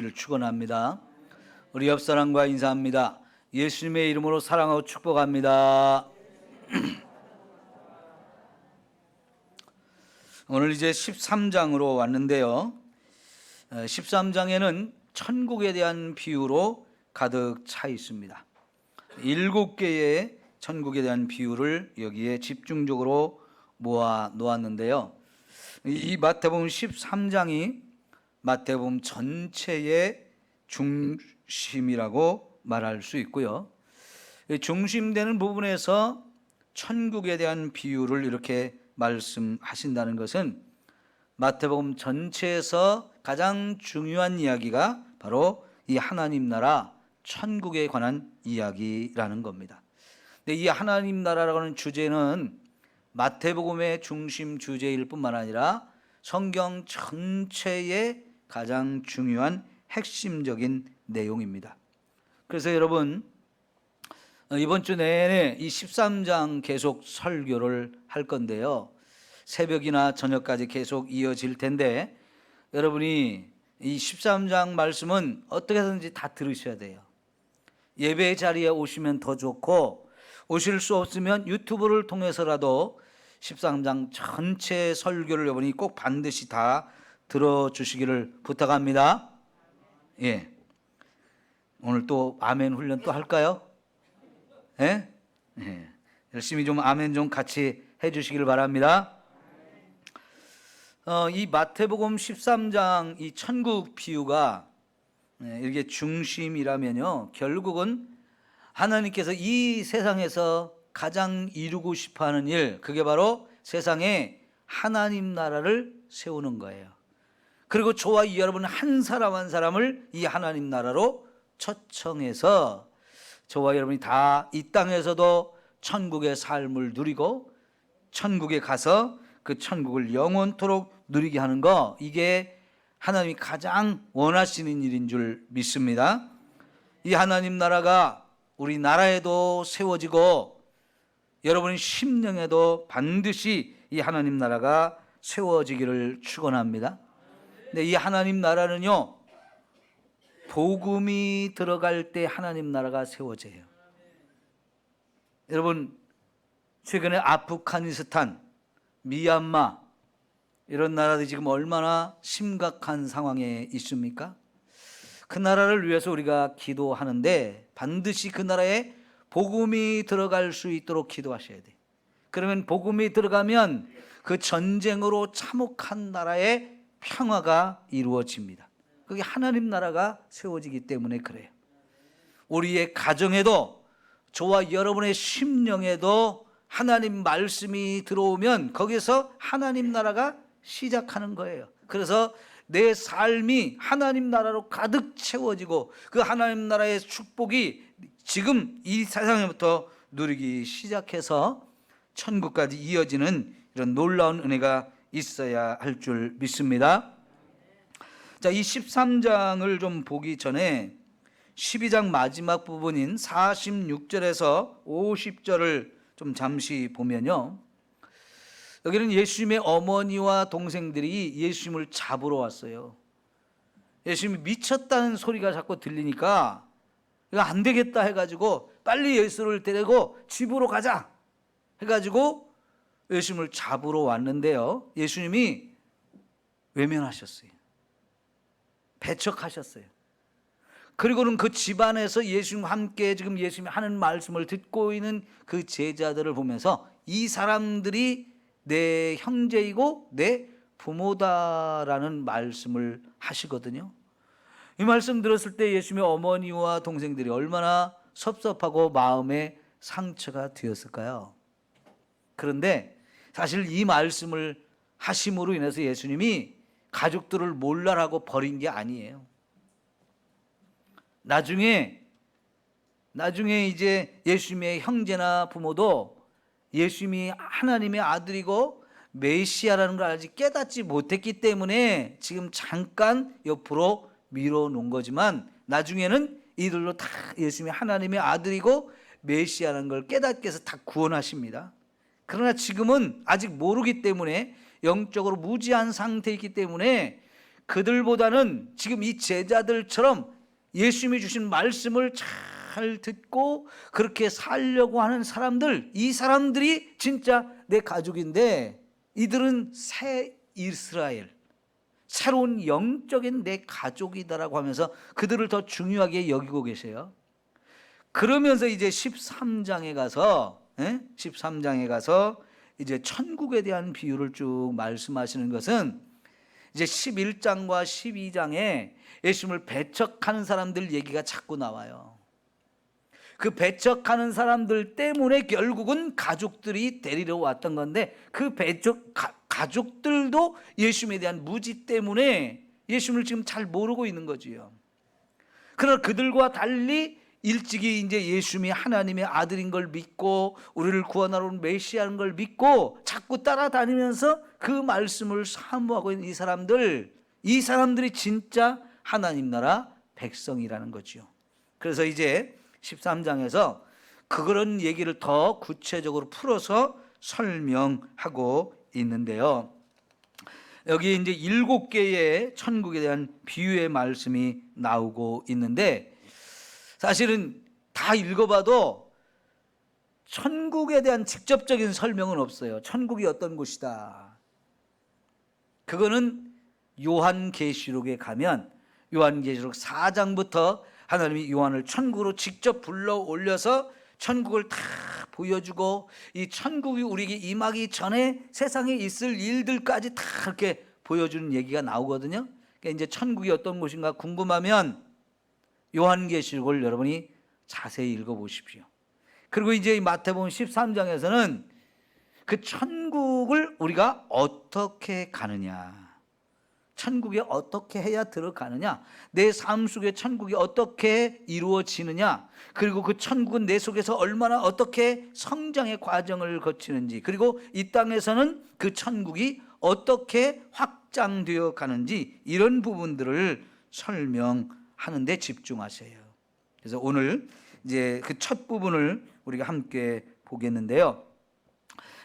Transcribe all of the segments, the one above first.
되시기를 축원합니다. 우리 옆 사람과 인사합니다. 예수님의 이름으로 사랑하고 축복합니다. 오늘 이제 13장으로 왔는데요. 13장에는 천국에 대한 비유로 가득 차 있습니다. 7개의 천국에 대한 비유를 여기에 집중적으로 모아 놓았는데요. 이 마태복음 13장이 마태복음 전체의 중심이라고 말할 수 있고요. 중심되는 부분에서 천국에 대한 비유를 이렇게 말씀하신다는 것은 마태복음 전체에서 가장 중요한 이야기가 바로 이 하나님 나라 천국에 관한 이야기라는 겁니다. 근데 이 하나님 나라라고 하는 주제는 마태복음의 중심 주제일 뿐만 아니라 성경 전체의 가장 중요한 핵심적인 내용입니다. 그래서 여러분, 이번 주 내내 이 13장 계속 설교를 할 건데요. 새벽이나 저녁까지 계속 이어질 텐데 여러분이 이 13장 말씀은 어떻게든지 다 들으셔야 돼요. 예배 자리에 오시면 더 좋고, 오실 수 없으면 유튜브를 통해서라도 13장 전체 설교를 여러분이 꼭 반드시 다 들어주시기를 부탁합니다. 예. 오늘 또 아멘 훈련 또 할까요? 예? 예. 열심히 좀 아멘 좀 같이 해주시기를 바랍니다. 이 마태복음 13장 이 천국 비유가 이게 중심이라면요, 결국은 하나님께서 이 세상에서 가장 이루고 싶어하는 일, 그게 바로 세상에 하나님 나라를 세우는 거예요. 그리고 저와 여러분 한 사람 한 사람을 이 하나님 나라로 초청해서 저와 여러분이 다 이 땅에서도 천국의 삶을 누리고 천국에 가서 그 천국을 영원토록 누리게 하는 거, 이게 하나님이 가장 원하시는 일인 줄 믿습니다. 이 하나님 나라가 우리나라에도 세워지고 여러분의 심령에도 반드시 이 하나님 나라가 세워지기를 축원합니다. 근데 이 하나님 나라는요, 복음이 들어갈 때 하나님 나라가 세워져요. 여러분, 최근에 아프가니스탄, 미얀마 이런 나라들이 지금 얼마나 심각한 상황에 있습니까? 그 나라를 위해서 우리가 기도하는데 반드시 그 나라에 복음이 들어갈 수 있도록 기도하셔야 돼요. 그러면 복음이 들어가면 그 전쟁으로 참혹한 나라의 평화가 이루어집니다. 그게 하나님 나라가 세워지기 때문에 그래요. 우리의 가정에도, 저와 여러분의 심령에도 하나님 말씀이 들어오면 거기서 하나님 나라가 시작하는 거예요. 그래서 내 삶이 하나님 나라로 가득 채워지고 그 하나님 나라의 축복이 지금 이 세상에부터 누리기 시작해서 천국까지 이어지는 이런 놀라운 은혜가 있어야 할 줄 믿습니다. 자, 이 13장을 좀 보기 전에 12장 마지막 부분인 46절에서 50절을 좀 잠시 보면요, 여기는 예수님의 어머니와 동생들이 예수님을 잡으러 왔어요. 예수님이 미쳤다는 소리가 자꾸 들리니까 이거 안 되겠다 해가지고 빨리 예수를 데리고 집으로 가자 해가지고 예수님을 잡으러 왔는데요, 예수님이 외면하셨어요. 배척하셨어요. 그리고는 그 집안에서 예수님과 함께 지금 예수님이 하는 말씀을 듣고 있는 그 제자들을 보면서 이 사람들이 내 형제이고 내 부모다라는 말씀을 하시거든요. 이 말씀 들었을 때 예수님의 어머니와 동생들이 얼마나 섭섭하고 마음에 상처가 되었을까요? 그런데 사실 이 말씀을 하심으로 인해서 예수님이 가족들을 몰라라고 버린 게 아니에요. 나중에 이제 예수님의 형제나 부모도 예수님이 하나님의 아들이고 메시아라는 걸 아직 깨닫지 못했기 때문에 지금 잠깐 옆으로 밀어놓은 거지만 나중에는 이들로 다 예수님이 하나님의 아들이고 메시아라는 걸 깨닫게 해서 다 구원하십니다. 그러나 지금은 아직 모르기 때문에 영적으로 무지한 상태이기 때문에 그들보다는 지금 이 제자들처럼 예수님이 주신 말씀을 잘 듣고 그렇게 살려고 하는 사람들, 이 사람들이 진짜 내 가족인데, 이들은 새 이스라엘, 새로운 영적인 내 가족이다라고 하면서 그들을 더 중요하게 여기고 계세요. 그러면서 이제 13장에 가서 이제 천국에 대한 비유를 쭉 말씀하시는 것은 이제 11장과 12장에 예수님을 배척하는 사람들 얘기가 자꾸 나와요. 그 배척하는 사람들 때문에 결국은 가족들이 데리러 왔던 건데, 그 가족들도 예수님에 대한 무지 때문에 예수님을 지금 잘 모르고 있는 거지요. 그러나 그들과 달리 일찍이 이제 예수님이 하나님의 아들인 걸 믿고 우리를 구원하러 온 메시아인 걸 믿고 자꾸 따라다니면서 그 말씀을 사모하고 있는 이 사람들이 진짜 하나님 나라 백성이라는 거죠. 그래서 이제 13장에서 그런 얘기를 더 구체적으로 풀어서 설명하고 있는데요. 여기 이제 7개의 천국에 대한 비유의 말씀이 나오고 있는데, 사실은 다 읽어봐도 천국에 대한 직접적인 설명은 없어요. 천국이 어떤 곳이다. 그거는 요한계시록에 가면 요한계시록 4장부터 하나님이 요한을 천국으로 직접 불러 올려서 천국을 다 보여주고, 이 천국이 우리에게 임하기 전에 세상에 있을 일들까지 다 이렇게 보여주는 얘기가 나오거든요. 그러니까 이제 천국이 어떤 곳인가 궁금하면 요한계시록을 여러분이 자세히 읽어보십시오. 그리고 이제 마태복음 13장에서는 그 천국을 우리가 어떻게 가느냐, 천국에 어떻게 해야 들어가느냐, 내 삶 속에 천국이 어떻게 이루어지느냐, 그리고 그 천국은 내 속에서 얼마나 어떻게 성장의 과정을 거치는지, 그리고 이 땅에서는 그 천국이 어떻게 확장되어 가는지, 이런 부분들을 설명하는 데 집중하세요. 그래서 오늘 이제 그 첫 부분을 우리가 함께 보겠는데요.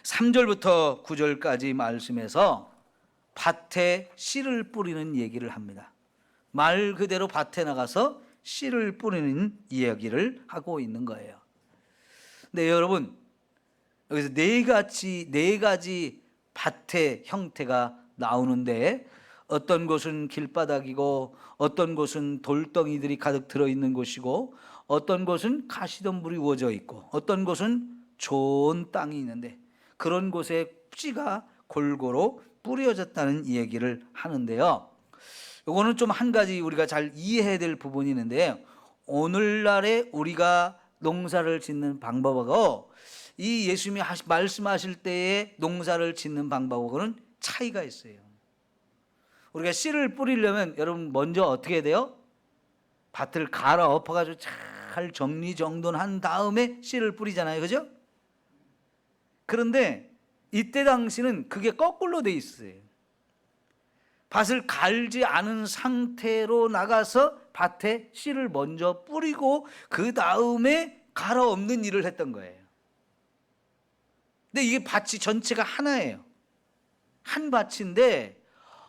3절부터 9절까지 말씀에서 밭에 씨를 뿌리는 얘기를 합니다. 말 그대로 밭에 나가서 씨를 뿌리는 이야기를 하고 있는 거예요. 근데 여러분, 여기서 네 가지 밭의 형태가 나오는데, 어떤 곳은 길바닥이고, 어떤 곳은 돌덩이들이 가득 들어있는 곳이고, 어떤 곳은 가시덤불이 우거져 있고, 어떤 곳은 좋은 땅이 있는데, 그런 곳에 씨가 골고루 뿌려졌다는 이야기를 하는데요. 이거는 좀 한 가지 우리가 잘 이해해야 될 부분이 있는데, 오늘날에 우리가 농사를 짓는 방법하고 이 예수님이 말씀하실 때의 농사를 짓는 방법하고는 차이가 있어요. 우리가 씨를 뿌리려면 여러분 먼저 어떻게 해야 돼요? 밭을 갈아 엎어가지고 잘 정리정돈한 다음에 씨를 뿌리잖아요, 그죠? 그런데 이때 당시는 그게 거꾸로 돼 있어요. 밭을 갈지 않은 상태로 나가서 밭에 씨를 먼저 뿌리고 그 다음에 갈아 엎는 일을 했던 거예요. 근데 이게 밭이 전체가 하나예요. 한 밭인데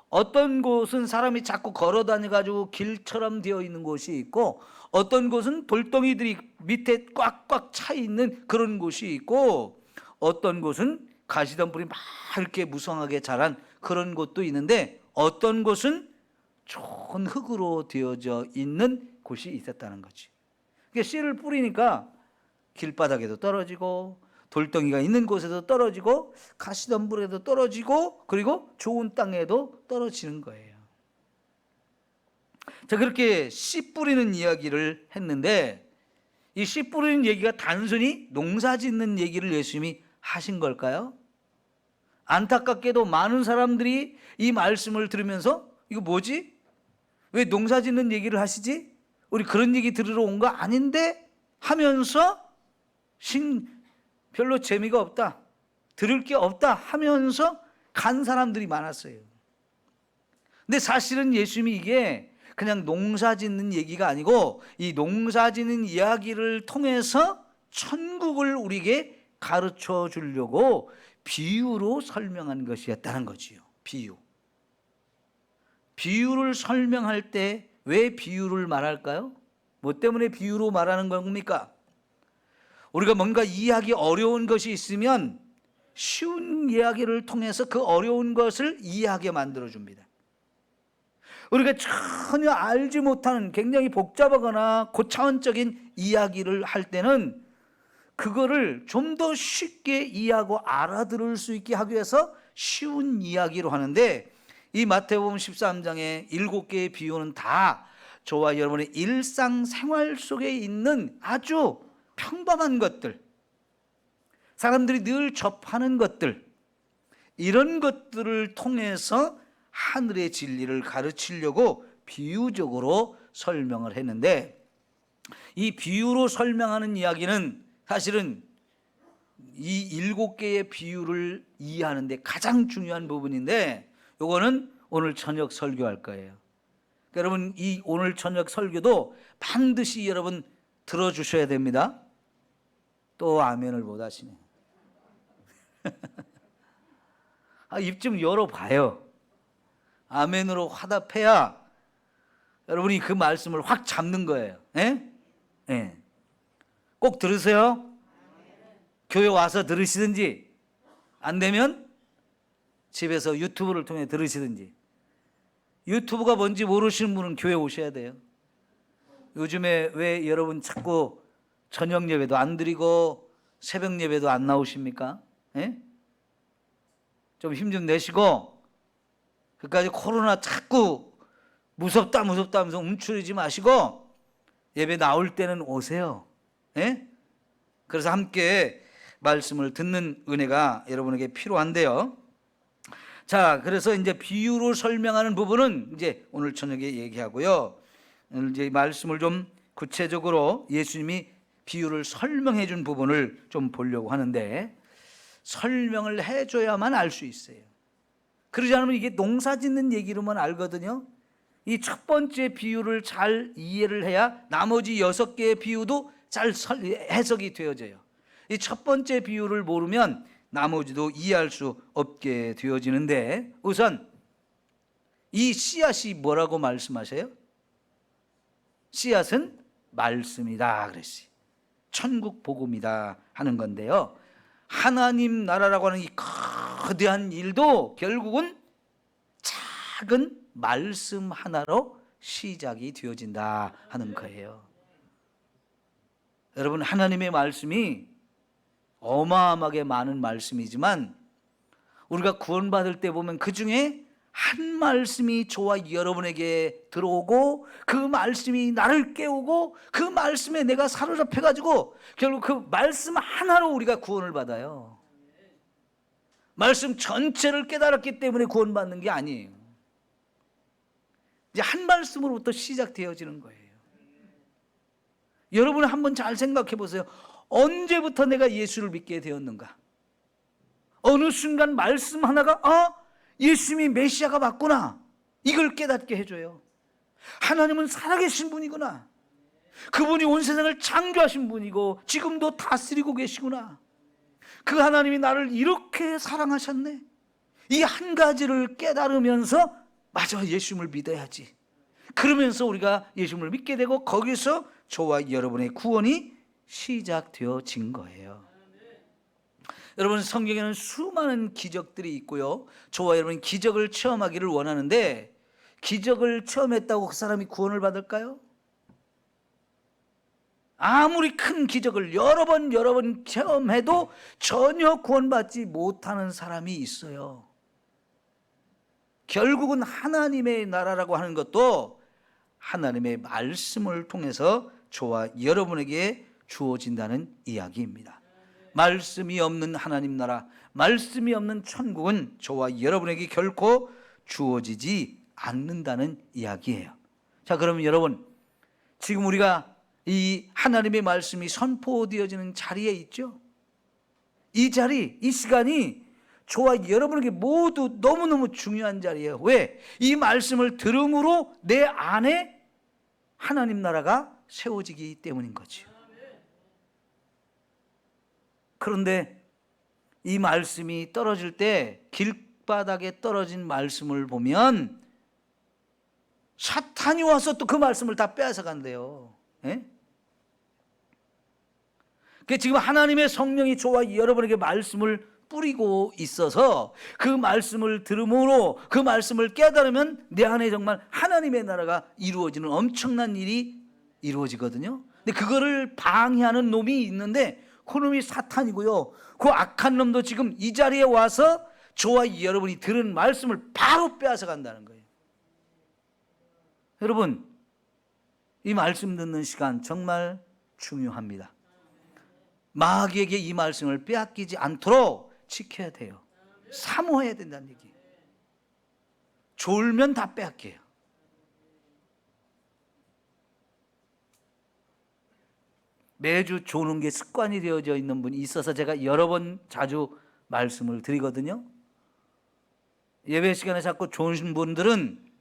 어떤 곳은 사람이 자꾸 걸어 다녀가지고 길처럼 되어 있는 곳이 있고, 어떤 곳은 돌덩이들이 밑에 꽉꽉 차 있는 그런 곳이 있고, 어떤 곳은 가시덤불이 막 이렇게 무성하게 자란 그런 곳도 있는데, 어떤 곳은 좋은 흙으로 되어져 있는 곳이 있었다는 거지. 그러니까 씨를 뿌리니까 길바닥에도 떨어지고, 돌덩이가 있는 곳에도 떨어지고, 가시덤불에도 떨어지고, 그리고 좋은 땅에도 떨어지는 거예요. 자, 그렇게 씨 뿌리는 이야기를 했는데, 이 씨 뿌리는 얘기가 단순히 농사 짓는 얘기를 예수님이 하신 걸까요? 안타깝게도 많은 사람들이 이 말씀을 들으면서 이거 뭐지? 왜 농사 짓는 얘기를 하시지? 우리 그런 얘기 들으러 온 거 아닌데? 하면서 별로 재미가 없다, 들을 게 없다 하면서 간 사람들이 많았어요. 근데 사실은 예수님이 이게 그냥 농사 짓는 얘기가 아니고, 이 농사 짓는 이야기를 통해서 천국을 우리에게 가르쳐 주려고 비유로 설명한 것이었다는 거지요. 비유를 설명할 때 왜 비유를 말할까요? 뭐 때문에 비유로 말하는 겁니까? 우리가 뭔가 이해하기 어려운 것이 있으면 쉬운 이야기를 통해서 그 어려운 것을 이해하게 만들어줍니다. 우리가 전혀 알지 못하는 굉장히 복잡하거나 고차원적인 이야기를 할 때는 그거를 좀 더 쉽게 이해하고 알아들을 수 있게 하기 위해서 쉬운 이야기로 하는데, 이 마태복음 13장의 7개의 비유는 다 저와 여러분의 일상생활 속에 있는 아주 평범한 것들, 사람들이 늘 접하는 것들, 이런 것들을 통해서 하늘의 진리를 가르치려고 비유적으로 설명을 했는데, 이 비유로 설명하는 이야기는 사실은 이 7개의 비유를 이해하는 데 가장 중요한 부분인데, 요거는 오늘 저녁 설교할 거예요. 그러니까 여러분, 이 오늘 저녁 설교도 반드시 여러분 들어주셔야 됩니다. 또 아멘을 못 하시네. 입 좀 열어봐요. 아멘으로 화답해야 여러분이 그 말씀을 확 잡는 거예요. 예? 예. 꼭 들으세요. 교회 와서 들으시든지, 안 되면 집에서 유튜브를 통해 들으시든지. 유튜브가 뭔지 모르시는 분은 교회 오셔야 돼요. 요즘에 왜 여러분 자꾸 저녁 예배도 안 드리고 새벽 예배도 안 나오십니까? 예? 좀 힘 좀 내시고, 그까지 코로나 자꾸 무섭다 하면서 움츠리지 마시고 예배 나올 때는 오세요. 예? 그래서 함께 말씀을 듣는 은혜가 여러분에게 필요한데요. 자, 그래서 이제 비유로 설명하는 부분은 이제 오늘 저녁에 얘기하고요. 오늘 이제 말씀을 좀 구체적으로 예수님이 비유를 설명해 준 부분을 좀 보려고 하는데, 설명을 해줘야만 알 수 있어요. 그러지 않으면 이게 농사 짓는 얘기로만 알거든요. 이 첫 번째 비유를 잘 이해를 해야 나머지 6개의 비유도 잘 해석이 되어져요. 이 첫 번째 비유를 모르면 나머지도 이해할 수 없게 되어지는데, 우선 이 씨앗이 뭐라고 말씀하세요? 씨앗은 말씀이다 그랬어요. 천국 복음이다 하는 건데요, 하나님 나라라고 하는 이 거대한 일도 결국은 작은 말씀 하나로 시작이 되어진다 하는 거예요. 여러분, 하나님의 말씀이 어마어마하게 많은 말씀이지만 우리가 구원받을 때 보면 그 중에 한 말씀이 저와 여러분에게 들어오고 그 말씀이 나를 깨우고 그 말씀에 내가 사로잡혀가지고 결국 그 말씀 하나로 우리가 구원을 받아요. 말씀 전체를 깨달았기 때문에 구원받는 게 아니에요. 이제 한 말씀으로부터 시작되어지는 거예요. 여러분 한번 잘 생각해 보세요. 언제부터 내가 예수를 믿게 되었는가? 어느 순간 말씀 하나가 예수님이 메시아가 맞구나, 이걸 깨닫게 해줘요. 하나님은 살아계신 분이구나, 그분이 온 세상을 창조하신 분이고 지금도 다스리고 계시구나, 그 하나님이 나를 이렇게 사랑하셨네, 이 한 가지를 깨달으면서 맞아, 예수님을 믿어야지. 그러면서 우리가 예수님을 믿게 되고 거기서 저와 여러분의 구원이 시작되어진 거예요. 여러분, 성경에는 수많은 기적들이 있고요, 저와 여러분이 기적을 체험하기를 원하는데, 기적을 체험했다고 그 사람이 구원을 받을까요? 아무리 큰 기적을 여러 번 체험해도 전혀 구원받지 못하는 사람이 있어요. 결국은 하나님의 나라라고 하는 것도 하나님의 말씀을 통해서 저와 여러분에게 주어진다는 이야기입니다. 말씀이 없는 하나님 나라, 말씀이 없는 천국은 저와 여러분에게 결코 주어지지 않는다는 이야기예요. 자, 그러면 여러분, 지금 우리가 이 하나님의 말씀이 선포되어지는 자리에 있죠? 이 자리, 이 시간이 저와 여러분에게 모두 너무너무 중요한 자리예요. 왜? 이 말씀을 들음으로 내 안에 하나님 나라가 세워지기 때문인 거죠. 그런데 이 말씀이 떨어질 때, 길바닥에 떨어진 말씀을 보면 사탄이 와서 또 그 말씀을 다 빼앗아 간대요. 예? 그 지금 하나님의 성령이 저와 여러분에게 말씀을 뿌리고 있어서 그 말씀을 들음으로 그 말씀을 깨달으면 내 안에 정말 하나님의 나라가 이루어지는 엄청난 일이 이루어지거든요. 근데 그거를 방해하는 놈이 있는데 그 놈이 사탄이고요. 그 악한 놈도 지금 이 자리에 와서 저와 여러분이 들은 말씀을 바로 빼앗아 간다는 거예요. 여러분, 이 말씀 듣는 시간 정말 중요합니다. 마귀에게 이 말씀을 빼앗기지 않도록 지켜야 돼요. 사모해야 된다는 얘기예요. 졸면 다 빼앗겨요. 매주 조는 게 습관이 되어져 있는 분이 있어서 제가 여러 번 자주 말씀을 드리거든요. 예배 시간에 자꾸 조는 분들은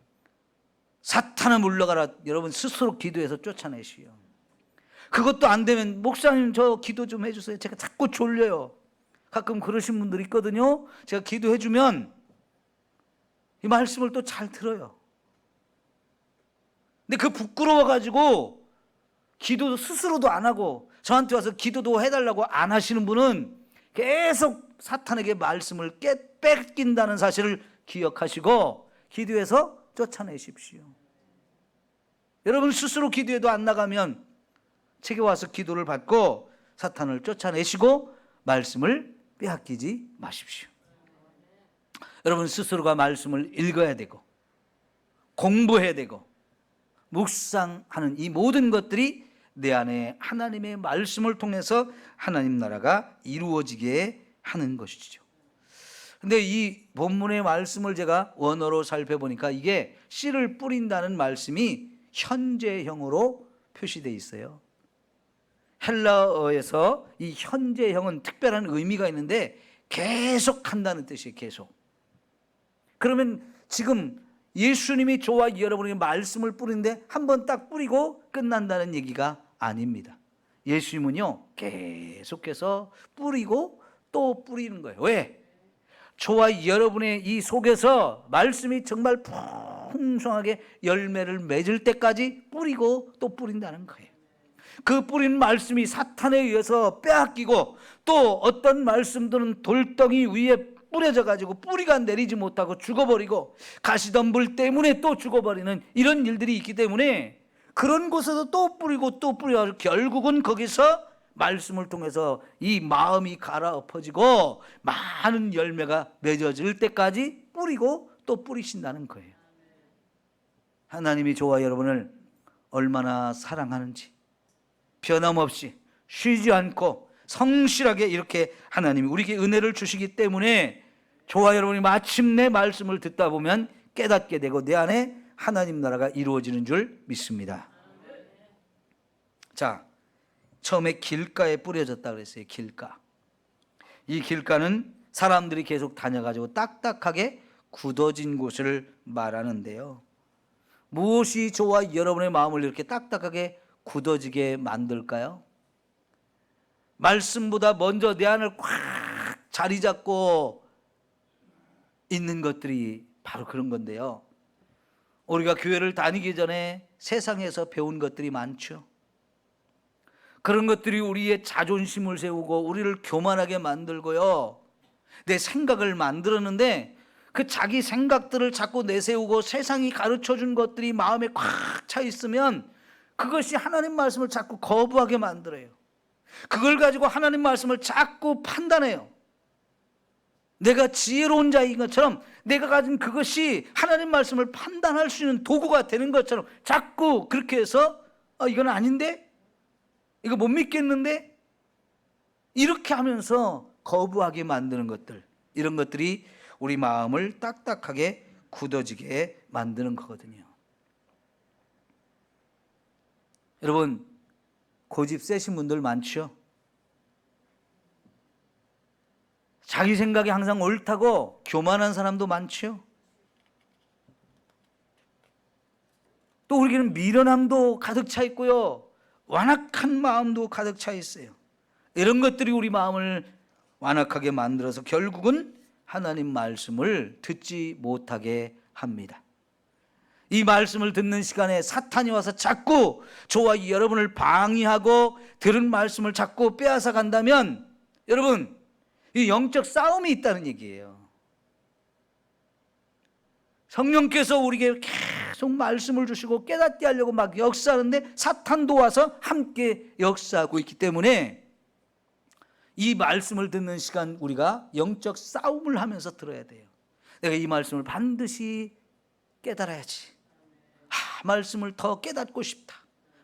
사탄아 물러가라, 여러분 스스로 기도해서 쫓아내시오. 그것도 안 되면 목사님 저 기도 좀 해주세요. 제가 자꾸 졸려요. 가끔 그러신 분들 있거든요. 제가 기도해 주면 이 말씀을 또 잘 들어요. 근데 그 부끄러워가지고 기도도 스스로도 안 하고 저한테 와서 기도도 해달라고 안 하시는 분은 계속 사탄에게 말씀을 뺏긴다는 사실을 기억하시고 기도해서 쫓아내십시오. 여러분 스스로 기도해도 안 나가면 책에 와서 기도를 받고 사탄을 쫓아내시고 말씀을 빼앗기지 마십시오. 여러분 스스로가 말씀을 읽어야 되고 공부해야 되고 묵상하는 이 모든 것들이 내 안에 하나님의 말씀을 통해서 하나님 나라가 이루어지게 하는 것이죠. 근데 이 본문의 말씀을 제가 원어로 살펴보니까 이게 씨를 뿌린다는 말씀이 현재형으로 표시되어 있어요. 헬라어에서 이 현재형은 특별한 의미가 있는데 계속 한다는 뜻이에요. 계속. 그러면 지금 예수님이 저와 여러분에게 말씀을 뿌리는데 한 번 딱 뿌리고 끝난다는 얘기가 아닙니다. 예수님은요 계속해서 뿌리고 또 뿌리는 거예요. 왜? 저와 여러분의 이 속에서 말씀이 정말 풍성하게 열매를 맺을 때까지 뿌리고 또 뿌린다는 거예요. 그 뿌린 말씀이 사탄에 의해서 빼앗기고 또 어떤 말씀들은 돌덩이 위에 뿌려져 가지고 뿌리가 내리지 못하고 죽어버리고 가시덤불 때문에 또 죽어버리는 이런 일들이 있기 때문에 그런 곳에서 또 뿌리고 또 뿌려서 결국은 거기서 말씀을 통해서 이 마음이 갈아엎어지고 많은 열매가 맺어질 때까지 뿌리고 또 뿌리신다는 거예요. 하나님이 저와 여러분을 얼마나 사랑하는지 변함없이 쉬지 않고 성실하게 이렇게 하나님이 우리에게 은혜를 주시기 때문에 저와 여러분이 마침내 말씀을 듣다 보면 깨닫게 되고 내 안에 하나님 나라가 이루어지는 줄 믿습니다. 자, 처음에 길가에 뿌려졌다 그랬어요. 길가. 이 길가는 사람들이 계속 다녀가지고 딱딱하게 굳어진 곳을 말하는데요. 무엇이 저와 여러분의 마음을 이렇게 딱딱하게 굳어지게 만들까요? 말씀보다 먼저 내 안을 꽉 자리 잡고 있는 것들이 바로 그런 건데요. 우리가 교회를 다니기 전에 세상에서 배운 것들이 많죠. 그런 것들이 우리의 자존심을 세우고 우리를 교만하게 만들고요. 내 생각을 만들었는데 그 자기 생각들을 자꾸 내세우고 세상이 가르쳐준 것들이 마음에 꽉 차 있으면 그것이 하나님 말씀을 자꾸 거부하게 만들어요. 그걸 가지고 하나님 말씀을 자꾸 판단해요. 내가 지혜로운 자인 것처럼 내가 가진 그것이 하나님 말씀을 판단할 수 있는 도구가 되는 것처럼 자꾸 그렇게 해서 이건 아닌데? 이거 못 믿겠는데? 이렇게 하면서 거부하게 만드는 것들, 이런 것들이 우리 마음을 딱딱하게 굳어지게 만드는 거거든요. 여러분, 고집 세신 분들 많죠? 자기 생각이 항상 옳다고 교만한 사람도 많죠? 또 우리에게는 미련함도 가득 차 있고요, 완악한 마음도 가득 차 있어요. 이런 것들이 우리 마음을 완악하게 만들어서 결국은 하나님 말씀을 듣지 못하게 합니다. 이 말씀을 듣는 시간에 사탄이 와서 자꾸 저와 여러분을 방해하고 들은 말씀을 자꾸 빼앗아 간다면 여러분, 이 영적 싸움이 있다는 얘기예요. 성령께서 우리에게 계속 말씀을 주시고 깨닫게 하려고 막 역사하는데 사탄도 와서 함께 역사하고 있기 때문에 이 말씀을 듣는 시간 우리가 영적 싸움을 하면서 들어야 돼요. 내가 이 말씀을 반드시 깨달아야지. 말씀을 더 깨닫고 싶다.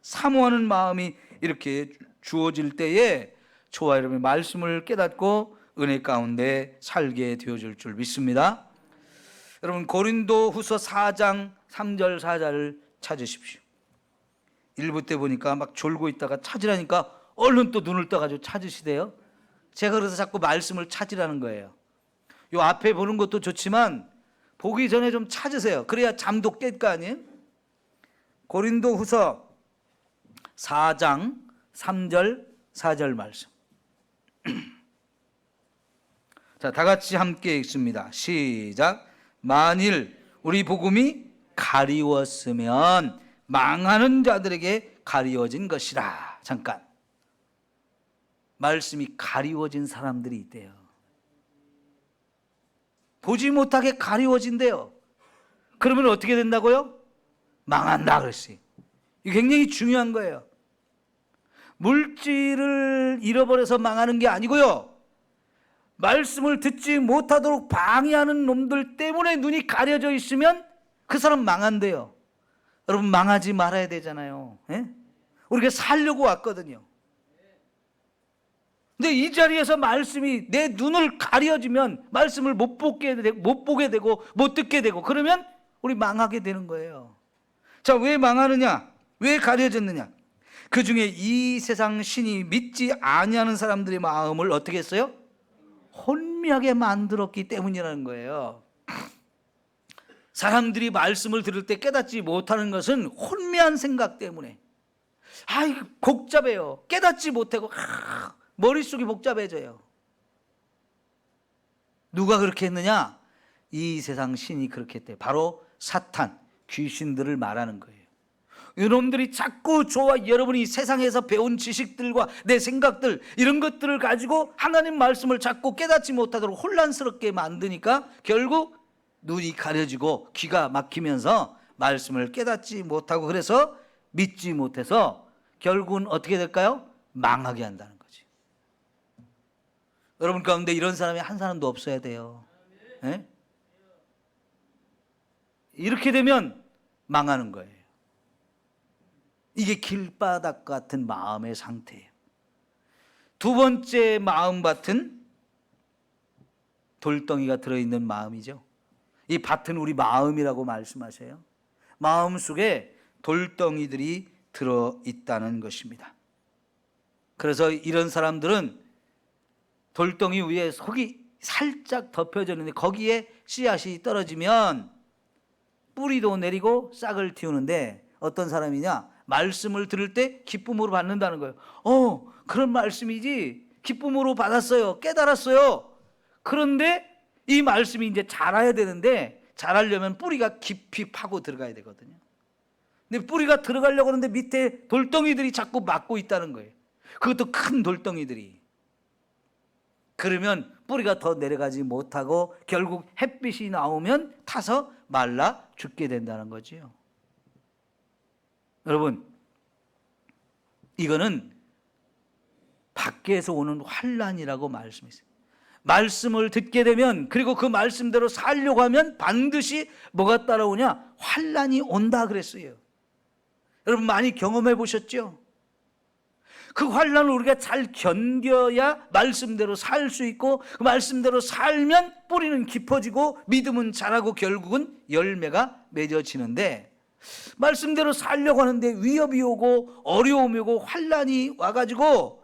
사모하는 마음이 이렇게 주어질 때에 저와 여러분의 말씀을 깨닫고 은혜 가운데 살게 되어질 줄 믿습니다. 여러분 고린도후서 4장 3절 4절을 찾으십시오. 1부 때 보니까 막 졸고 있다가 찾으라니까 얼른 또 눈을 떠가지고 찾으시대요. 제가 그래서 자꾸 말씀을 찾으라는 거예요. 요 앞에 보는 것도 좋지만 보기 전에 좀 찾으세요. 그래야 잠도 깰 거 아니에요. 고린도후서 4장 3절 4절 말씀. 자, 다 같이 함께 읽습니다. 시작. 만일 우리 복음이 가리웠으면 망하는 자들에게 가리워진 것이라. 잠깐. 말씀이 가리워진 사람들이 있대요. 보지 못하게 가리워진대요. 그러면 어떻게 된다고요? 망한다 그랬어요. 이게 굉장히 중요한 거예요. 물질을 잃어버려서 망하는 게 아니고요, 말씀을 듣지 못하도록 방해하는 놈들 때문에 눈이 가려져 있으면 그 사람 망한대요. 여러분 망하지 말아야 되잖아요. 예? 우리가 살려고 왔거든요. 근데 이 자리에서 말씀이 내 눈을 가려지면 말씀을 못 보게 되고 못 듣게 되고 그러면 우리 망하게 되는 거예요. 자, 왜 망하느냐? 왜 가려졌느냐? 그 중에 이 세상 신이 믿지 아니하는 사람들의 마음을 어떻게 했어요? 혼미하게 만들었기 때문이라는 거예요. 사람들이 말씀을 들을 때 깨닫지 못하는 것은 혼미한 생각 때문에. 이거 복잡해요. 깨닫지 못하고 머릿속이 복잡해져요. 누가 그렇게 했느냐? 이 세상 신이 그렇게 했대요. 바로 사탄, 귀신들을 말하는 거예요. 이놈들이 자꾸 저와 여러분이 세상에서 배운 지식들과 내 생각들 이런 것들을 가지고 하나님 말씀을 자꾸 깨닫지 못하도록 혼란스럽게 만드니까 결국 눈이 가려지고 귀가 막히면서 말씀을 깨닫지 못하고 그래서 믿지 못해서 결국은 어떻게 될까요? 망하게 한다는 거지. 여러분 가운데 이런 사람이 한 사람도 없어야 돼요. 네? 이렇게 되면 망하는 거예요. 이게 길바닥 같은 마음의 상태예요. 두 번째 마음밭은 돌덩이가 들어있는 마음이죠. 이 밭은 우리 마음이라고 말씀하세요. 마음 속에 돌덩이들이 들어있다는 것입니다. 그래서 이런 사람들은 돌덩이 위에 속이 살짝 덮여져 있는데 거기에 씨앗이 떨어지면 뿌리도 내리고 싹을 틔우는데 어떤 사람이냐? 말씀을 들을 때 기쁨으로 받는다는 거예요. 그런 말씀이지. 기쁨으로 받았어요. 깨달았어요. 그런데 이 말씀이 이제 자라야 되는데 자라려면 뿌리가 깊이 파고 들어가야 되거든요. 근데 뿌리가 들어가려고 하는데 밑에 돌덩이들이 자꾸 막고 있다는 거예요. 그것도 큰 돌덩이들이. 그러면 뿌리가 더 내려가지 못하고 결국 햇빛이 나오면 타서 말라 죽게 된다는 거지요. 여러분, 이거는 밖에서 오는 환난이라고 말씀했어요. 말씀을 듣게 되면 그리고 그 말씀대로 살려고 하면 반드시 뭐가 따라오냐? 환난이 온다 그랬어요. 여러분 많이 경험해 보셨죠? 그 환난을 우리가 잘 견뎌야 말씀대로 살 수 있고 그 말씀대로 살면 뿌리는 깊어지고 믿음은 자라고 결국은 열매가 맺어지는데 말씀대로 살려고 하는데 위협이 오고 어려움이 오고 환난이 와가지고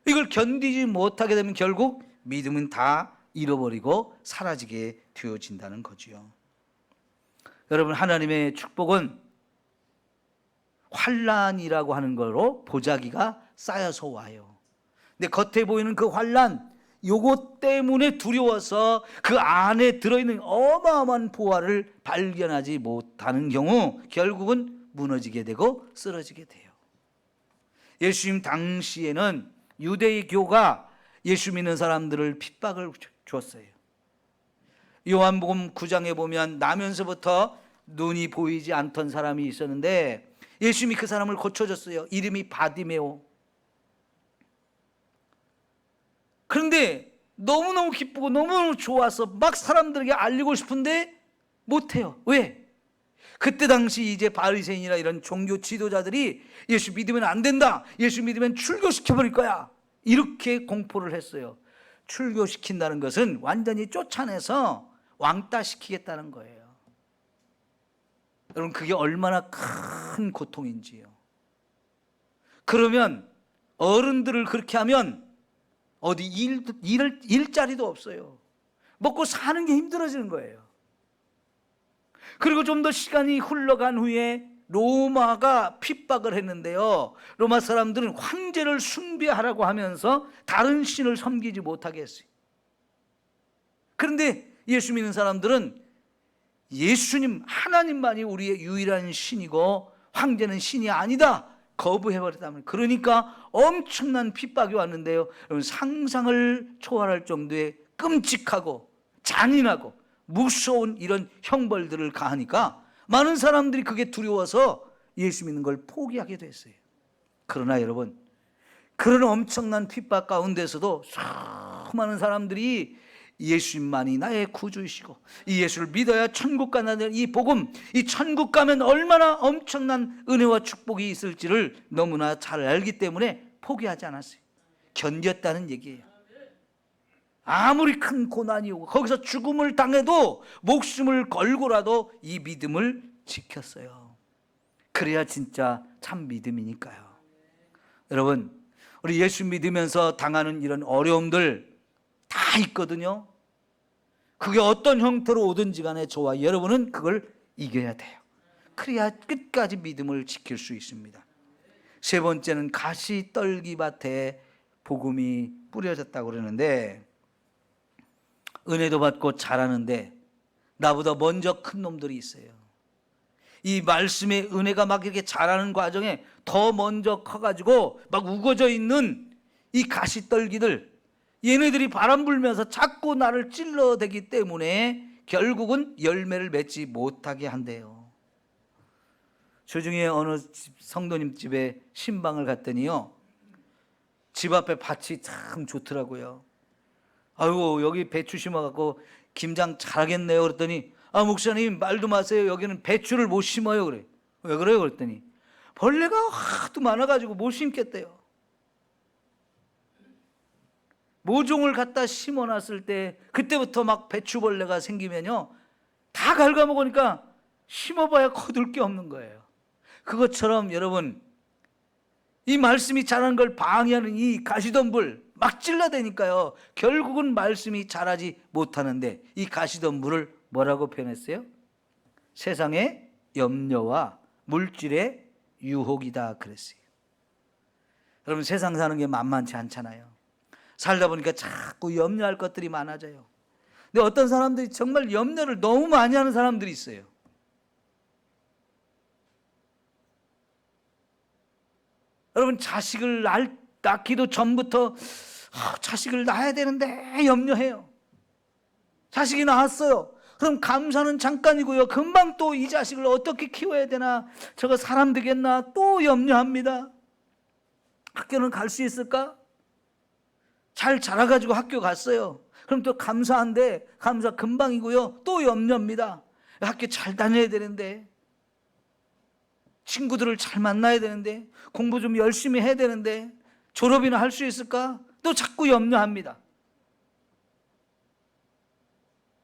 이걸 견디지 못하게 되면 결국 믿음은 다 잃어버리고 사라지게 되어진다는 거지요. 여러분 하나님의 축복은 환난이라고 하는 거로 보자기가 쌓여서 와요. 근데 겉에 보이는 그 환난 요것 때문에 두려워서 그 안에 들어있는 어마어마한 보화를 발견하지 못하는 경우 결국은 무너지게 되고 쓰러지게 돼요. 예수님 당시에는 유대교가 예수 믿는 사람들을 핍박을 줬어요. 요한복음 9장에 보면 나면서부터 눈이 보이지 않던 사람이 있었는데 예수님이 그 사람을 고쳐줬어요. 이름이 바디메오. 그런데 너무너무 기쁘고 너무너무 좋아서 막 사람들에게 알리고 싶은데 못해요. 왜? 그때 당시 이제 바리새인이나 이런 종교 지도자들이 예수 믿으면 안 된다, 예수 믿으면 출교시켜버릴 거야, 이렇게 공포를 했어요. 출교시킨다는 것은 완전히 쫓아내서 왕따시키겠다는 거예요. 여러분, 그게 얼마나 큰 고통인지요. 그러면 어른들을 그렇게 하면 어디 일자리도 없어요. 먹고 사는 게 힘들어지는 거예요. 그리고 좀 더 시간이 흘러간 후에 로마가 핍박을 했는데요, 로마 사람들은 황제를 숭배하라고 하면서 다른 신을 섬기지 못하게 했어요. 그런데 예수 믿는 사람들은 예수님 하나님만이 우리의 유일한 신이고 황제는 신이 아니다 거부해버렸다면, 그러니까 엄청난 핍박이 왔는데요, 여러분, 상상을 초월할 정도의 끔찍하고 잔인하고 무서운 이런 형벌들을 가하니까 많은 사람들이 그게 두려워서 예수 믿는 걸 포기하게 됐어요. 그러나 여러분, 그런 엄청난 핍박 가운데서도 수많은 사람들이 예수님만이 나의 구주이시고 이 예수를 믿어야 천국 간다는 이 복음, 이 천국 가면 얼마나 엄청난 은혜와 축복이 있을지를 너무나 잘 알기 때문에 포기하지 않았어요. 견뎠다는 얘기예요. 아무리 큰 고난이 오고 거기서 죽음을 당해도 목숨을 걸고라도 이 믿음을 지켰어요. 그래야 진짜 참 믿음이니까요. 여러분, 우리 예수 믿으면서 당하는 이런 어려움들 다 있거든요. 그게 어떤 형태로 오든지 간에 저와 여러분은 그걸 이겨야 돼요. 그래야 끝까지 믿음을 지킬 수 있습니다. 세 번째는 가시떨기밭에 복음이 뿌려졌다고 그러는데, 은혜도 받고 자라는데 나보다 먼저 큰 놈들이 있어요. 이 말씀의 은혜가 막 이렇게 자라는 과정에 더 먼저 커가지고 막 우거져 있는 이 가시떨기들, 얘네들이 바람 불면서 자꾸 나를 찔러대기 때문에 결국은 열매를 맺지 못하게 한대요. 저중에 어느 성도님 집에 신방을 갔더니요, 집 앞에 밭이 참 좋더라고요. 아이고, 여기 배추 심어갖고 김장 잘하겠네요. 그랬더니, 아, 목사님 말도 마세요, 여기는 배추를 못 심어요. 그래. 왜 그래요? 그랬더니 벌레가 하도 많아가지고 못 심겠대요. 모종을 갖다 심어놨을 때 그때부터 막 배추벌레가 생기면요, 다 갉아먹으니까 심어봐야 거둘 게 없는 거예요. 그것처럼 여러분, 이 말씀이 자라는 걸 방해하는 이 가시덤불 막 찔러대니까요, 결국은 말씀이 자라지 못하는데, 이 가시덤불을 뭐라고 표현했어요? 세상의 염려와 물질의 유혹이다 그랬어요. 여러분, 세상 사는 게 만만치 않잖아요. 살다 보니까 자꾸 염려할 것들이 많아져요. 근데 어떤 사람들이 정말 염려를 너무 많이 하는 사람들이 있어요. 여러분, 자식을 낳기도 전부터 자식을 낳아야 되는데 염려해요. 자식이 낳았어요. 그럼 감사는 잠깐이고요, 금방 또 이 자식을 어떻게 키워야 되나, 저거 사람 되겠나 또 염려합니다. 학교는 갈 수 있을까? 잘 자라가지고 학교 갔어요. 그럼 또 감사한데, 감사 금방이고요, 또 염려입니다. 학교 잘 다녀야 되는데, 친구들을 잘 만나야 되는데, 공부 좀 열심히 해야 되는데, 졸업이나 할 수 있을까? 또 자꾸 염려합니다.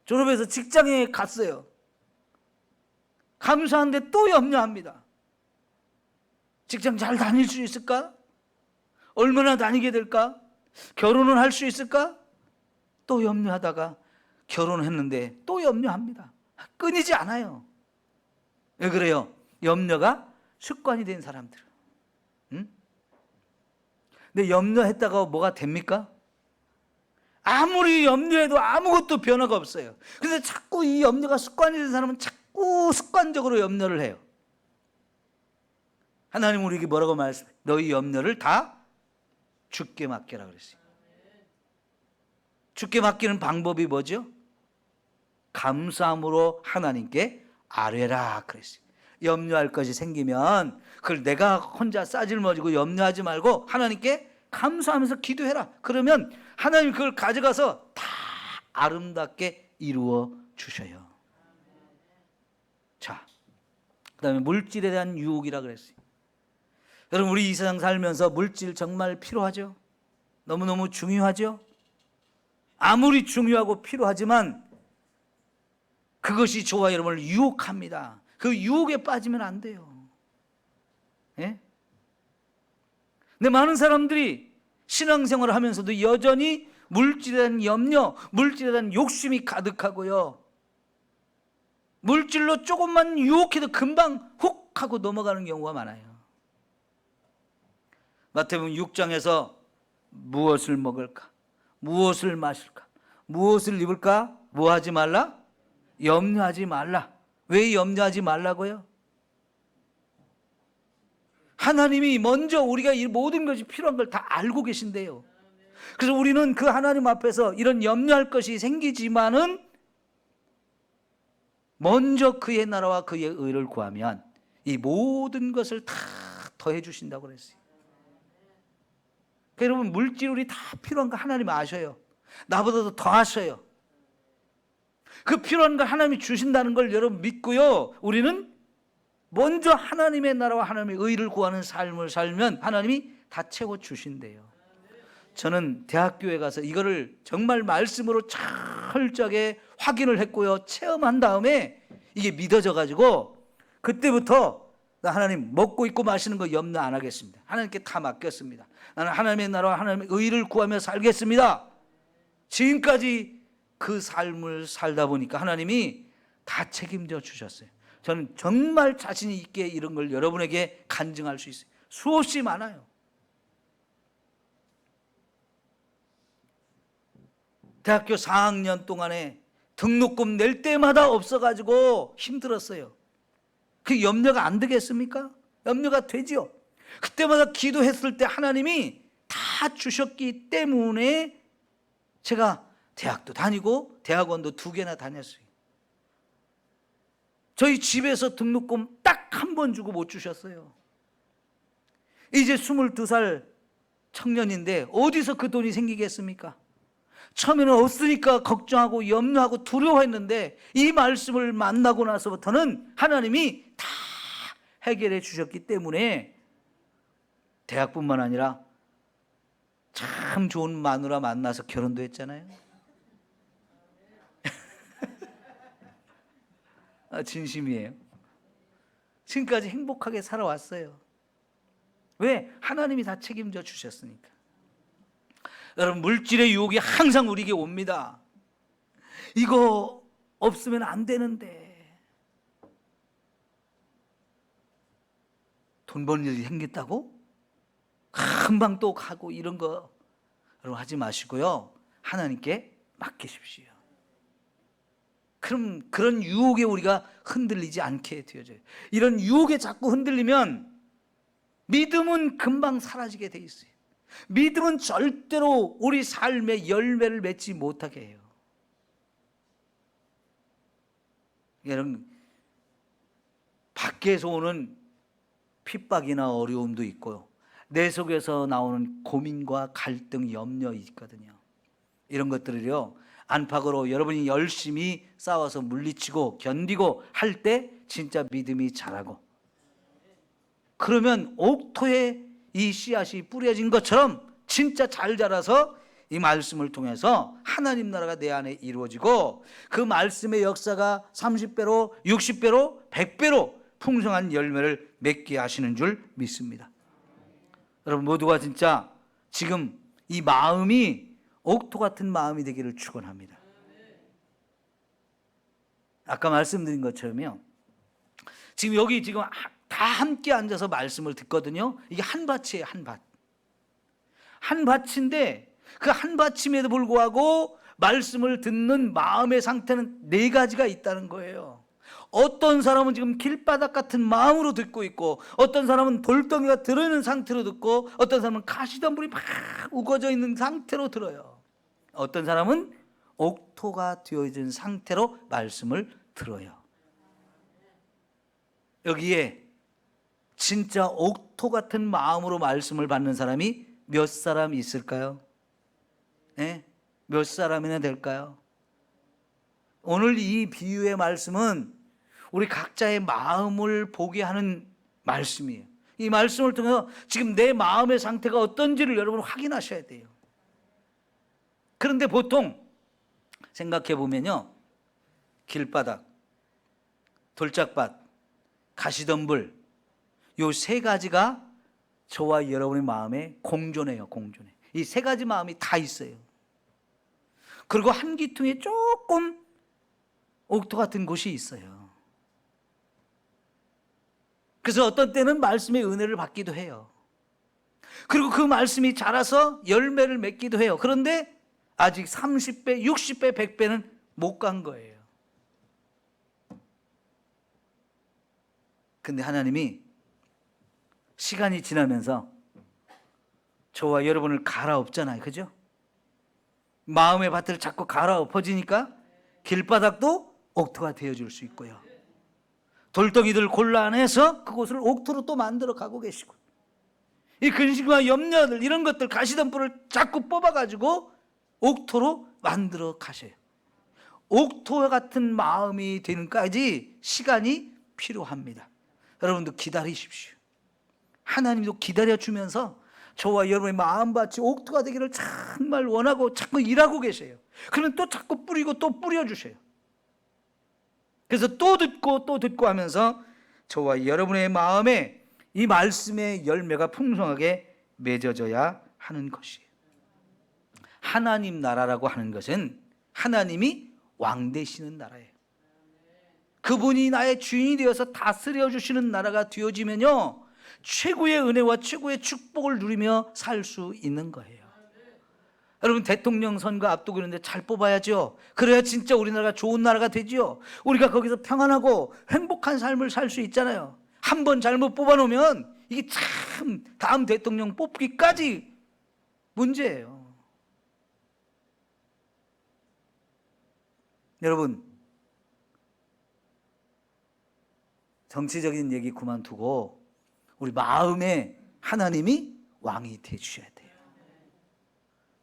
졸업해서 직장에 갔어요. 감사한데 또 염려합니다. 직장 잘 다닐 수 있을까? 얼마나 다니게 될까? 결혼은 할 수 있을까? 또 염려하다가 결혼했는데 또 염려합니다. 끊이지 않아요. 왜 그래요? 염려가 습관이 된 사람들. 근데 염려했다가 뭐가 됩니까? 아무리 염려해도 아무것도 변화가 없어요. 그런데 자꾸 이 염려가 습관이 된 사람은 자꾸 습관적으로 염려를 해요. 하나님 우리에게 뭐라고 말씀해요? 너희 염려를 다 주께 맡겨라 그랬어요. 주께 맡기는 방법이 뭐죠? 감사함으로 하나님께 아뢰라 그랬어요. 염려할 것이 생기면 그걸 내가 혼자 싸질머지고 염려하지 말고 하나님께 감사하면서 기도해라. 그러면 하나님이 그걸 가져가서 다 아름답게 이루어 주셔요. 자, 그 다음에 물질에 대한 유혹이라 그랬어요. 여러분 우리 이 세상 살면서 물질 정말 필요하죠? 너무너무 중요하죠? 아무리 중요하고 필요하지만 그것이 저와 여러분을 유혹합니다. 그 유혹에 빠지면 안 돼요. 예? 근데 많은 사람들이 신앙생활을 하면서도 여전히 물질에 대한 염려, 물질에 대한 욕심이 가득하고요. 물질로 조금만 유혹해도 금방 훅 하고 넘어가는 경우가 많아요. 마태복음 6장에서 무엇을 먹을까? 무엇을 마실까? 무엇을 입을까? 뭐 하지 말라? 염려하지 말라. 왜 염려하지 말라고요? 하나님이 먼저 우리가 이 모든 것이 필요한 걸 다 알고 계신데요. 그래서 우리는 그 하나님 앞에서 이런 염려할 것이 생기지만은 먼저 그의 나라와 그의 의를 구하면 이 모든 것을 다 더해 주신다고 그랬어요. 그러니까 여러분 물질이 다 필요한 거 하나님 아셔요. 나보다도 더 아셔요. 그 필요한 걸 하나님이 주신다는 걸 여러분 믿고요. 우리는 먼저 하나님의 나라와 하나님의 의를 구하는 삶을 살면 하나님이 다 채워 주신대요. 저는 대학교에 가서 이거를 정말 말씀으로 철저하게 확인을 했고요. 체험한 다음에 이게 믿어져 가지고 그때부터 나 하나님 먹고 입고 마시는 거 염려 안 하겠습니다. 하나님께 다 맡겼습니다. 나는 하나님의 나라와 하나님의 의를 구하며 살겠습니다. 지금까지 그 삶을 살다 보니까 하나님이 다 책임져 주셨어요. 저는 정말 자신 있게 이런 걸 여러분에게 간증할 수 있어요. 수없이 많아요. 대학교 4학년 동안에 등록금 낼 때마다 없어가지고 힘들었어요. 그 염려가 안 되겠습니까? 염려가 되지요. 그때마다 기도했을 때 하나님이 다 주셨기 때문에 제가 대학도 다니고 대학원도 2개나 다녔어요. 저희 집에서 등록금 딱 한 번 주고 못 주셨어요. 이제 22살 청년인데 어디서 그 돈이 생기겠습니까? 처음에는 없으니까 걱정하고 염려하고 두려워했는데 이 말씀을 만나고 나서부터는 하나님이 다 해결해 주셨기 때문에 대학뿐만 아니라 참 좋은 마누라 만나서 결혼도 했잖아요. 진심이에요. 지금까지 행복하게 살아왔어요. 왜? 하나님이 다 책임져 주셨으니까. 여러분 물질의 유혹이 항상 우리에게 옵니다. 이거 없으면 안 되는데 돈 버는 일이 생겼다고? 금방 또 가고 이런 거 여러분 하지 마시고요. 하나님께 맡기십시오. 그럼 그런 유혹에 우리가 흔들리지 않게 되어져요. 이런 유혹에 자꾸 흔들리면 믿음은 금방 사라지게 돼 있어요. 믿음은 절대로 우리 삶의 열매를 맺지 못하게 해요. 여러분 밖에서 오는 핍박이나 어려움도 있고요. 내 속에서 나오는 고민과 갈등, 염려 있거든요. 이런 것들을요 안팎으로 여러분이 열심히 싸워서 물리치고 견디고 할 때 진짜 믿음이 자라고, 그러면 옥토에 이 씨앗이 뿌려진 것처럼 진짜 잘 자라서 이 말씀을 통해서 하나님 나라가 내 안에 이루어지고 그 말씀의 역사가 30배로 60배로 100배로 풍성한 열매를 맺게 하시는 줄 믿습니다. 여러분 모두가 진짜 지금 이 마음이 옥토 같은 마음이 되기를 축원합니다. 아까 말씀드린 것처럼요. 지금 여기 지금 다 함께 앉아서 말씀을 듣거든요. 이게 한 밭이에요, 한 밭. 한 밭인데 그 한받침에도 불구하고 말씀을 듣는 마음의 상태는 네 가지가 있다는 거예요. 어떤 사람은 지금 길바닥 같은 마음으로 듣고 있고, 어떤 사람은 돌덩이가 들어있는 상태로 듣고, 어떤 사람은 가시덤불이 막 우거져 있는 상태로 들어요. 어떤 사람은 옥토가 되어진 상태로 말씀을 들어요. 여기에 진짜 옥토 같은 마음으로 말씀을 받는 사람이 몇 사람 있을까요? 네? 몇 사람이나 될까요? 오늘 이 비유의 말씀은 우리 각자의 마음을 보게 하는 말씀이에요. 이 말씀을 통해서 지금 내 마음의 상태가 어떤지를 여러분 확인하셔야 돼요. 그런데 보통 생각해 보면요, 길바닥, 돌짝밭, 가시덤불, 요 세 가지가 저와 여러분의 마음에 공존해요. 공존해. 이 세 가지 마음이 다 있어요. 그리고 한 귀퉁이에 조금 옥토 같은 곳이 있어요. 그래서 어떤 때는 말씀의 은혜를 받기도 해요. 그리고 그 말씀이 자라서 열매를 맺기도 해요. 그런데 아직 30배, 60배, 100배는 못 간 거예요. 근데 하나님이 시간이 지나면서 저와 여러분을 갈아엎잖아요. 그죠? 마음의 밭을 자꾸 갈아엎어지니까 길바닥도 옥토가 되어줄 수 있고요, 돌덩이들 골라내서 그곳을 옥토로 또 만들어 가고 계시고, 이 근심과 염려들, 이런 것들, 가시덤불을 자꾸 뽑아가지고 옥토로 만들어 가셔요. 옥토 같은 마음이 되는까지 시간이 필요합니다. 여러분도 기다리십시오. 하나님도 기다려주면서 저와 여러분의 마음밭이 옥토가 되기를 정말 원하고 자꾸 일하고 계세요. 그러면 또 자꾸 뿌리고 또 뿌려주세요. 그래서 또 듣고 하면서 저와 여러분의 마음에 이 말씀의 열매가 풍성하게 맺어져야 하는 것이에요. 하나님 나라라고 하는 것은 하나님이 왕 되시는 나라예요. 그분이 나의 주인이 되어서 다스려 주시는 나라가 되어지면요, 최고의 은혜와 최고의 축복을 누리며 살 수 있는 거예요. 여러분, 대통령 선거 앞두고 있는데 잘 뽑아야죠. 그래야 진짜 우리나라가 좋은 나라가 되지요. 우리가 거기서 평안하고 행복한 삶을 살 수 있잖아요. 한 번 잘못 뽑아놓으면 이게 참 다음 대통령 뽑기까지 문제예요. 여러분, 정치적인 얘기 그만두고 우리 마음에 하나님이 왕이 되주셔야 돼요.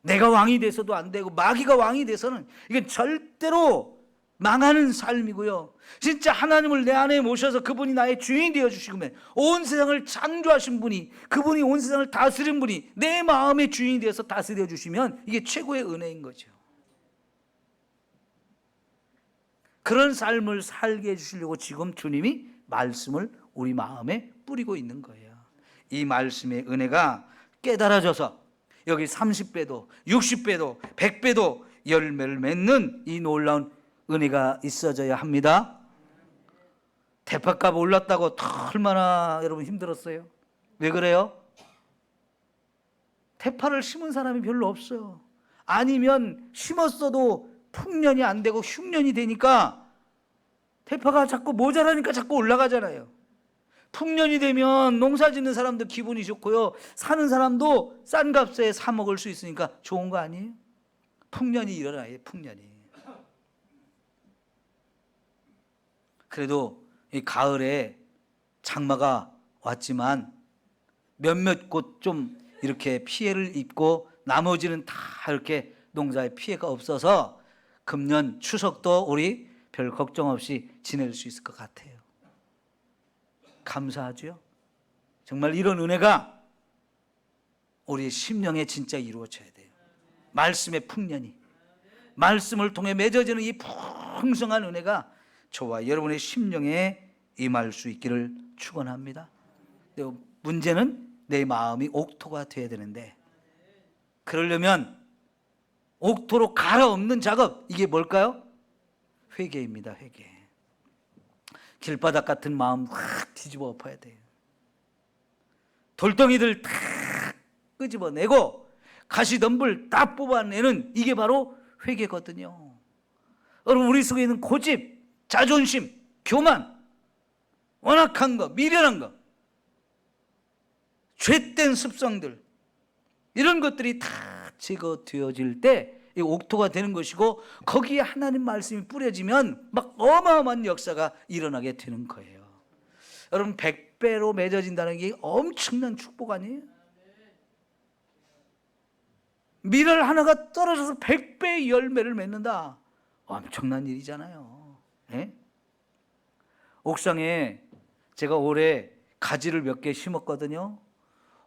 내가 왕이 돼서도 안 되고 마귀가 왕이 돼서는 이건 절대로 망하는 삶이고요. 진짜 하나님을 내 안에 모셔서 그분이 나의 주인이 되어주시면, 온 세상을 창조하신 분이, 그분이 온 세상을 다스린 분이 내 마음의 주인이 되어서 다스려 주시면 이게 최고의 은혜인 거죠. 그런 삶을 살게 해주시려고 지금 주님이 말씀을 우리 마음에 뿌리고 있는 거예요. 이 말씀의 은혜가 깨달아져서 여기 30배도 60배도 100배도 열매를 맺는 이 놀라운 은혜가 있어져야 합니다. 대파값 올랐다고 얼마나 여러분 힘들었어요? 왜 그래요? 대파를 심은 사람이 별로 없어요. 아니면 심었어도 풍년이 안 되고 흉년이 되니까 대파가 자꾸 모자라니까 자꾸 올라가잖아요. 풍년이 되면 농사 짓는 사람도 기분이 좋고요, 사는 사람도 싼 값에 사 먹을 수 있으니까 좋은 거 아니에요? 풍년이 일어나요. 풍년이. 그래도 이 가을에 장마가 왔지만 몇몇 곳 좀 이렇게 피해를 입고 나머지는 다 이렇게 농사에 피해가 없어서 금년 추석도 우리 별 걱정 없이 지낼 수 있을 것 같아요. 감사하죠? 정말 이런 은혜가 우리의 심령에 진짜 이루어져야 돼요. 말씀의 풍년이, 말씀을 통해 맺어지는 이 풍성한 은혜가 저와 여러분의 심령에 임할 수 있기를 축원합니다. 문제는 내 마음이 옥토가 되어야 되는데, 그러려면 옥토로 갈아엎는 작업, 이게 뭘까요? 회개입니다. 회개. 길바닥 같은 마음 확 뒤집어 엎어야 돼요. 돌덩이들 다 끄집어내고 가시덤불 딱 뽑아내는 이게 바로 회개거든요. 여러분, 우리 속에 있는 고집, 자존심, 교만, 완악한 거, 미련한 거, 죄된 습성들, 이런 것들이 다 제거되어질 때 이 옥토가 되는 것이고, 거기에 하나님 말씀이 뿌려지면 막 어마어마한 역사가 일어나게 되는 거예요. 여러분, 100배로 맺어진다는 게 엄청난 축복 아니에요? 밀을 하나가 떨어져서 100배의 열매를 맺는다. 엄청난 일이잖아요. 예? 옥상에 제가 올해 가지를 몇 개 심었거든요.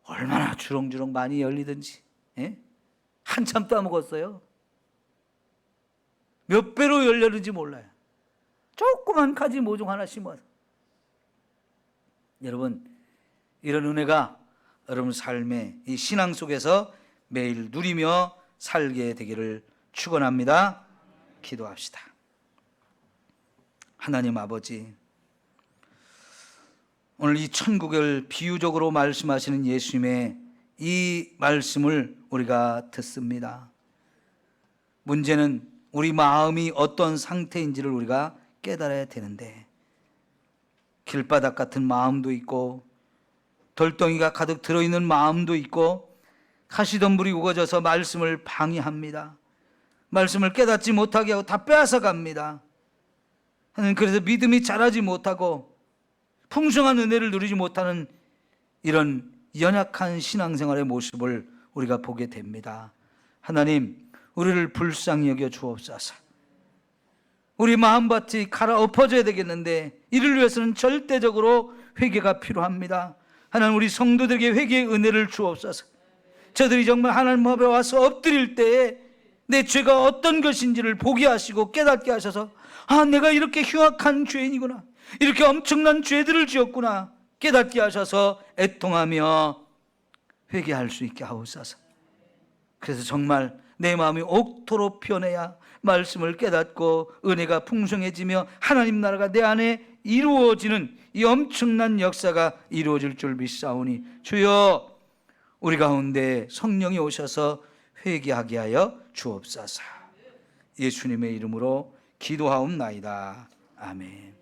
얼마나 주렁주렁 많이 열리든지, 예? 한참 따먹었어요. 몇 배로 열렸는지 몰라요. 조그만 가지 모종 하나 심어서. 여러분, 이런 은혜가 여러분 삶의 이 신앙 속에서 매일 누리며 살게 되기를 축원합니다. 기도합시다. 하나님 아버지, 오늘 이 천국을 비유적으로 말씀하시는 예수님의 이 말씀을 우리가 듣습니다. 문제는 우리 마음이 어떤 상태인지를 우리가 깨달아야 되는데, 길바닥 같은 마음도 있고 돌덩이가 가득 들어있는 마음도 있고, 가시덤불이 우거져서 말씀을 방해합니다. 말씀을 깨닫지 못하게 하고 다 빼앗아 갑니다. 그래서 믿음이 자라지 못하고 풍성한 은혜를 누리지 못하는 이런 연약한 신앙생활의 모습을 우리가 보게 됩니다. 하나님, 우리를 불쌍히 여겨 주옵소서. 우리 마음밭이 갈아엎어져야 되겠는데, 이를 위해서는 절대적으로 회개가 필요합니다. 하나님, 우리 성도들에게 회개의 은혜를 주옵소서. 저들이 정말 하나님 앞에 와서 엎드릴 때에 내 죄가 어떤 것인지를 보게 하시고 깨닫게 하셔서, 아, 내가 이렇게 흉악한 죄인이구나, 이렇게 엄청난 죄들을 지었구나 깨닫게 하셔서 애통하며 회개할 수 있게 하옵소서. 그래서 정말 내 마음이 옥토로 피어내야 말씀을 깨닫고 은혜가 풍성해지며 하나님 나라가 내 안에 이루어지는 이 엄청난 역사가 이루어질 줄 믿사오니, 주여, 우리 가운데 성령이 오셔서 회개하게 하여 주옵소서. 예수님의 이름으로 기도하옵나이다. 아멘.